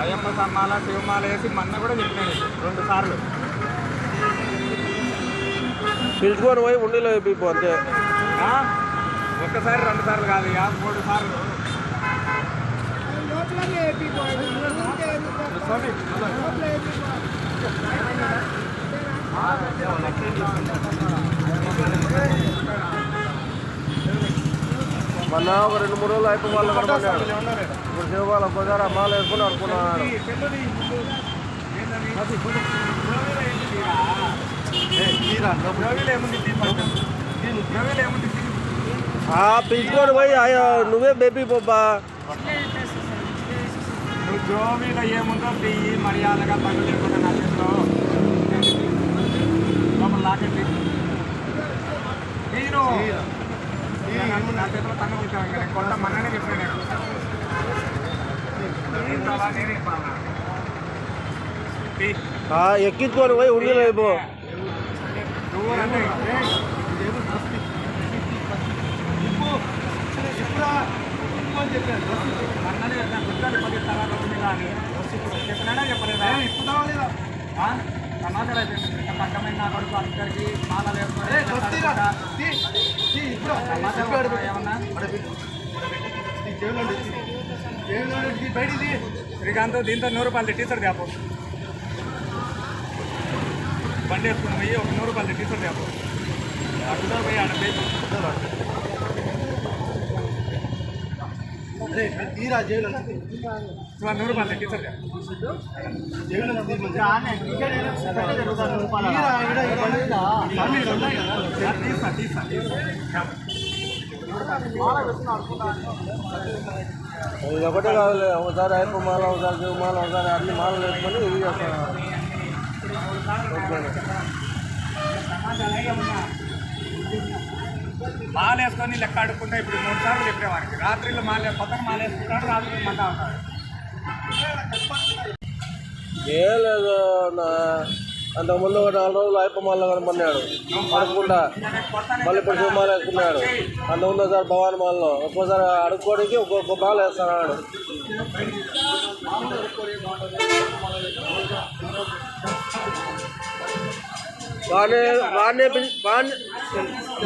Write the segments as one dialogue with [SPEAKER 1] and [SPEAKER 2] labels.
[SPEAKER 1] అయ్యప్ప సమ్మాల శివమాల వేసి మొన్న కూడా చెప్పినాడు 2 సార్లు
[SPEAKER 2] పిలుచుకొని పోయి ఉండిలో వేపిపో అంతే.
[SPEAKER 1] ఒక్కసారి 2 సార్లు కాదు 3 సార్లు.
[SPEAKER 2] మొన్న ఒక 2-3 రోజులు అయిపోయి వాళ్ళు కనపడ్డాడు. ఇప్పుడు శివబాలు ఒక్కసారి అమ్మాలు వేసుకుని అనుకున్నాడు. పిలుచుకొని పోయి నువ్వే బేబీ బొబ్బా.
[SPEAKER 1] నువ్వు జోబీలో ఏముందో తీయి మర్యాదగా తగ్గు లేకుండా నా చేతిలో లోపల లాకెట్టి మీరు నా చేతిలో తగ్గు పెట్టాను. కొంత మననే చెప్పాను నేనే
[SPEAKER 2] ఎక్కించుకొని పోయి ఉండిలో అయిపో.
[SPEAKER 1] చెప్పలేదా సమాచారం అయితే పక్కమైన నా కొడుకు అందరికి మాలలు ఏమన్నా శ్రీకాంత్ దీంతో 100 రూపాయలు టీషర్ట్ తేపో. బండి వేసుకుని పోయి ఒక 100 రూపాయలు టీషర్ట్ తేపో. అక్కడ పోయి ఆడ 100 రూపాయలు టీషర్ట్
[SPEAKER 2] ఇది ఒకటే కావాలి. ఒకసారి అయ్యప్ప మాల, ఒకసారి శివమాల, ఒకసారి అన్ని మాలలు వేసుకొని ఇది చేస్తాను.
[SPEAKER 1] మాల వేసుకొని లెక్క ఆడుకుంటే ఇప్పుడు 3 సార్లు చెప్పేవాడికి. రాత్రిలో పొద్దున మాల వేసుకుంటాడు, రాత్రి మంటా ఉంటాడు.
[SPEAKER 2] ఏం లేదు, అంతకుముందు ఒక 4 రోజులు అయ్యప్ప మాలలో కనపడినాడు అడుక్కుండా. మళ్ళీ ఇప్పుడు శివమాల వేసుకున్నాడు. అంతకుముందు ఒకసారి భవాని మాలలో, ఒక్కోసారి అడుక్కోడికి ఒక్కొక్క మాల వేస్తున్నాడు.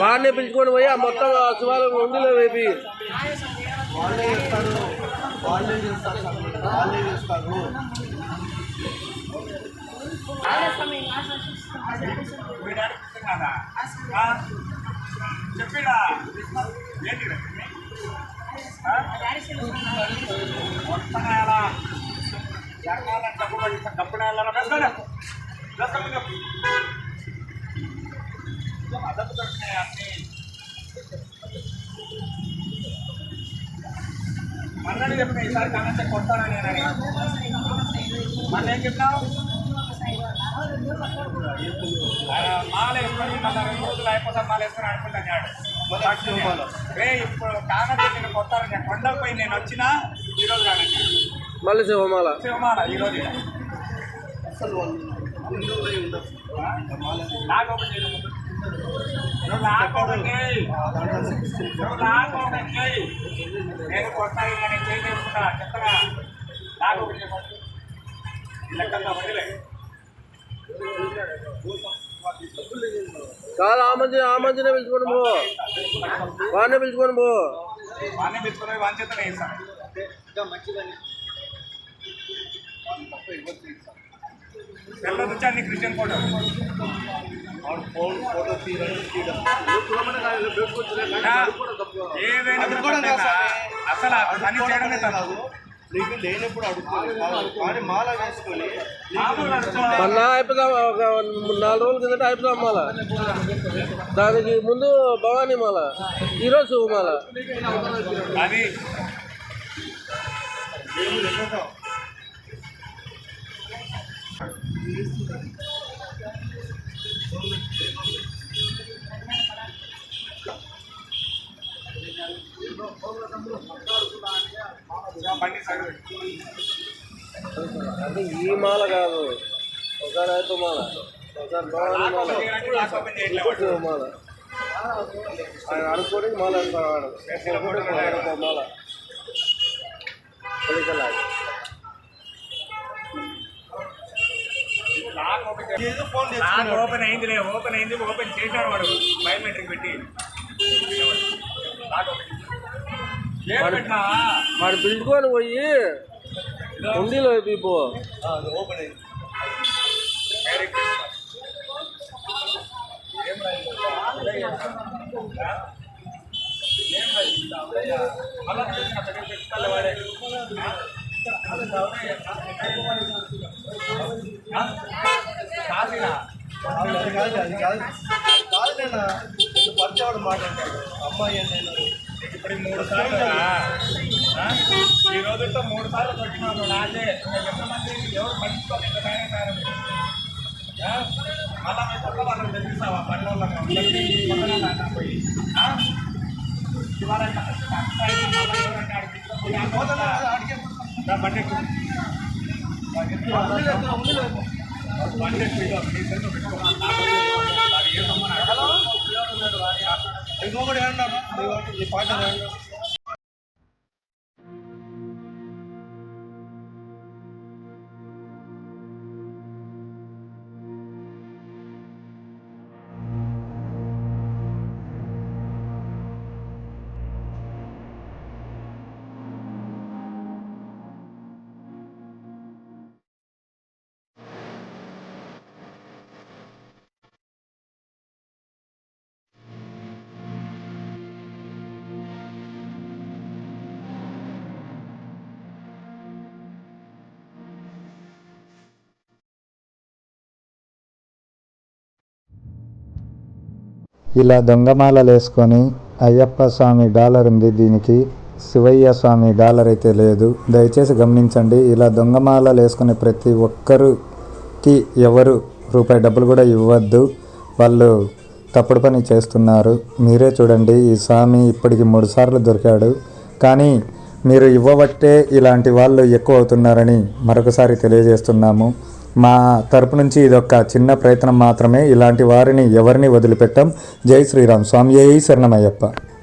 [SPEAKER 2] వాడినే పిలుచుకొని పోయి ఆ మొత్తం శివాలయం ఉండిలో వేపి.
[SPEAKER 1] చెప్పిడా ఏంటి డబ్బు మన్నని చెప్పిన ఈసారి కనెక్ట్ కొట్టానని నేను మళ్ళీ ఏం చెప్పినావు? మాల వేసుకొని మళ్ళీ 2 రోజులు అయిపోతాం మాల వేసుకొని అనుకుంటున్నాడు. ఇప్పుడు కానట్టు నేను కొట్టాను. కొండపై నేను వచ్చినా ఈరోజు కానండి
[SPEAKER 2] మళ్ళీ శివమాల
[SPEAKER 1] ఈరోజు నేను కొట్టాలి నేను చేసుకుంటా చెప్తారా. నాకు లెక్కల్లో వదిలే
[SPEAKER 2] కాదు. ఆ మంచినే పిలుచుకొని పో, వాడినే పిలుచుకొని పో.
[SPEAKER 1] వాడిని పిలుచుకొని వాని చేతనే ఇస్తాను. తెల్లది వచ్చి అన్ని క్రిస్టియన్ ఫోటో ఏదైనా అసలు పని చేయడమే తప్పు.
[SPEAKER 3] లేనప్పుడు అడుగుతాను మాల వేసుకొని
[SPEAKER 2] మొన్న అయిపోతాం. ఒక 4 రోజుల కిందట అయిపోతాం మాల. దానికి ముందు భవానీ మాల, ఈరోజు శివమాల.
[SPEAKER 1] అది
[SPEAKER 2] అంటే ఈ మాల కాదు, ఒకసారి అయ్యప్ప మాల, ఒకసారి భవానీ మాల, శివమాల. ఆయన అనుకోని మాల అంటాడు మాల.
[SPEAKER 3] ఏదో ఫోన్
[SPEAKER 1] నాకు
[SPEAKER 3] తెచ్చుకున్నాడు.
[SPEAKER 1] ఓపెన్ అయిందిలే, ఓపెన్ అయింది, ఓపెన్ చేశాడు వాడు బయోమెట్రిక్ పెట్టి. ఏం పెట్టినా
[SPEAKER 2] వాడు పిలుచుకొని పోయి ఉండిలో పీపు
[SPEAKER 3] అది ఓపెన్ అయింది.
[SPEAKER 1] Merry Christmas. ఏం రైలు? ఏం రైలు? మళ్ళా చూసిన పెట్టుకోవాలి వాడే. కాదురా,
[SPEAKER 3] అది కాదులేనా పరిచయం మాట్లాడతాడు అమ్మాయి అని నేను
[SPEAKER 1] ఇప్పుడు 3 సార్లు ఈ రోజుతో 3 సార్లు కొట్టినాను. నాకే ఎంతమంది ఎవరు పట్టించుకోలేదు. మళ్ళా మీ కొత్త వాళ్ళని తెలిపిస్తావా పని వాళ్ళకి పోయి ఇవాళ బండి
[SPEAKER 3] ఇంకొకటి ఏమన్నారు ఈ పాట
[SPEAKER 4] ఇలా దొంగమాలలు వేసుకొని అయ్యప్ప స్వామి డాలర్ ఉంది, దీనికి శివయ్య స్వామి డాలర్ అయితే లేదు. దయచేసి గమనించండి, ఇలా దొంగమాలలు వేసుకునే ప్రతి ఒక్కరికి ఎవరు రూపాయి డబ్బులు కూడా ఇవ్వద్దు. వాళ్ళు తప్పుడు పని చేస్తున్నారు. మీరే చూడండి, ఈ స్వామి ఇప్పటికి 3 సార్లు దొరికాడు. కానీ మీరు ఇవ్వబట్టే ఇలాంటి వాళ్ళు ఎక్కువ అవుతున్నారని మరొకసారి తెలియజేస్తున్నాము. మా తరపు నుంచి ఇదొక చిన్న ప్రయత్నం మాత్రమే. ఇలాంటి వారిని ఎవరిని వదిలిపెట్టాం. జై శ్రీరామ్. స్వామి శరణమయ్యప్ప.